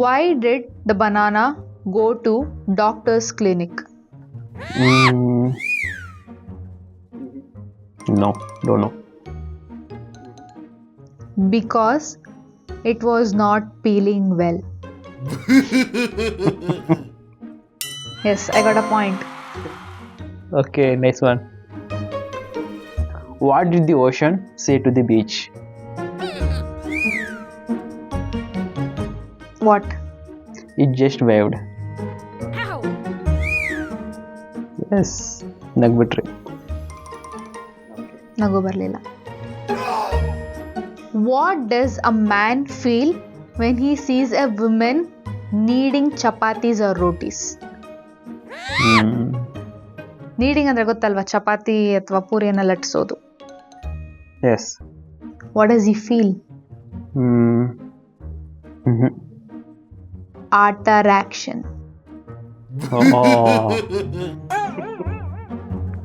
Why did the banana go to doctor's clinic? No, don't know. Because it was not peeling well. Yes, I got a point. Okay, next one. What did the ocean say to the beach? What? It just waved. Yes, ನಗ್ಬಿಟ್ರಿ. ನಗು ಬರಲಿಲ್ಲ. What does a man feel when he sees a woman kneading chapatis or rotis? Needing ಅಂದ್ರೆ ಗೊತ್ತಲ್ವಾ, ಚಪಾತಿ ಅಥವಾ ಪೂರಿಯನ್ನ ಲಟ್ಟಿಸೋದು. Yes. What does he feel? Attraction. Oh.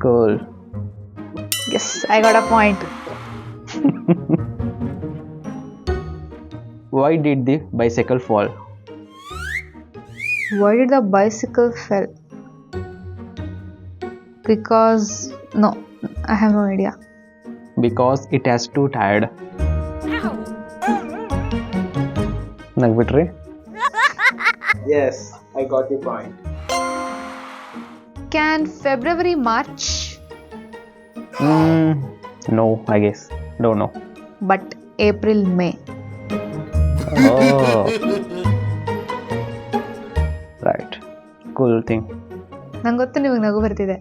Cool. Yes, I got a point. Why did the bicycle fall? Why did the bicycle fell? Because no, I have no idea. Because it has too tired. ನಗ್ಬಿಟ್ರಿ? Yes, I got the point. Can February March? No, I guess. Don't know. But April May. Oh. Right. Cool thing. ನಂಗೆ ಗೊತ್ತು ನಿಮಗೆ ನಗು ಬರ್ತಿದೆ.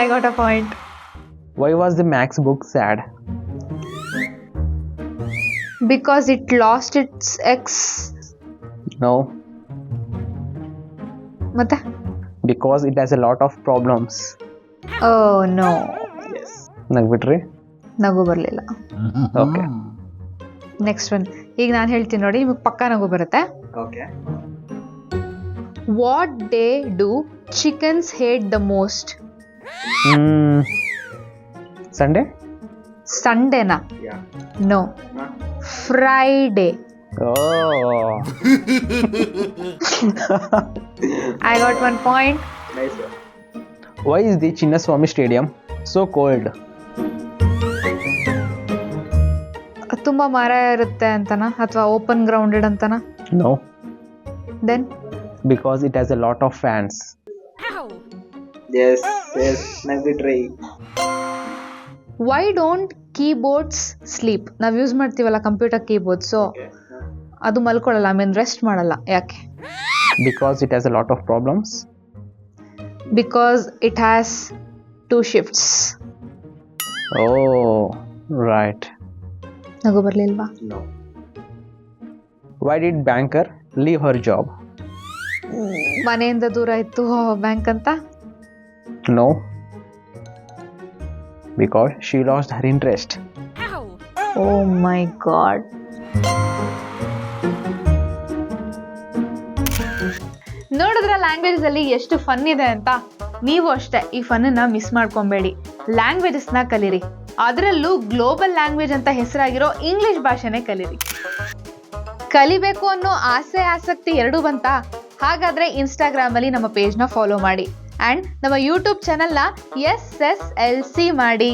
I got a point. Why was the Max book sad? Because it lost its ex. No. ಮತ್ತೆ? Because it has a lot of problems. Oh no. Yes. ನಗ್ಬಿಟ್ರಿ? ನಗು ಬರಲಿಲ್ಲ. Okay. Next one. ಈಗ ನಾನು ಹೇಳ್ತೀನಿ ನೋಡಿ, ನಿಮಗೆ ಪಕ್ಕಾ ನಗು ಬರುತ್ತೆ. Okay. What day do chickens hate the most? Sunday? Sundayna? Yeah. No. Huh? Friday. Oh. I got 1 point. Nice one. Why is the Chinnaswamy Stadium so cold? ತುಂಬಾ ಮರ ಇರುತ್ತೆ ಅಂತನಾ ಅಥವಾ ಓಪನ್ ಗ್ರೌಂಡೆಡ್ ಅಂತನಾ? No. Then? Because it has a lot of fans. Yes, yes, nagbiಟ್ರಿ. Why don't keyboards sleep? ನಾವು use ಮಾಡ್ತೀವಲ್ಲ computer keyboard, so ಅದು ಮಲ್ಕೊಳ್ಳಲ್ಲ, I mean rest ಮಾಡಲ್ಲ. ಯಾಕೆ? Because it has a lot of problems. Because it has 2 shifts. Oh, right. ನಗು ಬರ್ಲಿಲ್ವಾ? No. Why did banker leave her job? ಮನೆಯಿಂದ ದೂರ ಇತ್ತು bank ಅಂತ? No. Because she lost her interest. Oh my god. ನೋಡಿದ್ರ languages ಅಲ್ಲಿ ಎಷ್ಟು fun ಇದೆ ಅಂತ. ನೀವು ಅಷ್ಟೇ ಈ ಫನ್ನ ಮಿಸ್ ಮಾಡ್ಕೊಬೇಡಿ. ಲ್ಯಾಂಗ್ವೇಜಸ್ನ ಕಲೀರಿ, ಅದರಲ್ಲೂ ಗ್ಲೋಬಲ್ ಲ್ಯಾಂಗ್ವೇಜ್ ಅಂತ ಹೆಸರಾಗಿರೋ ಇಂಗ್ಲಿಷ್ ಭಾಷೆನೇ ಕಲೀರಿ. ಕಲಿಬೇಕು ಅನ್ನೋ ಆಸೆ ಆಸಕ್ತಿ ಎರಡೂ ಬಂತಾ? ಹಾಗಾದ್ರೆ ಇನ್ಸ್ಟಾಗ್ರಾಮ್ ಅಲ್ಲಿ ನಮ್ಮ ಪೇಜ್ನ ಫಾಲೋ ಮಾಡಿ ಅಂಡ್ ನಮ್ಮ ಯೂಟ್ಯೂಬ್ ಚಾನೆಲ್ನ SSLC ಮಾಡಿ.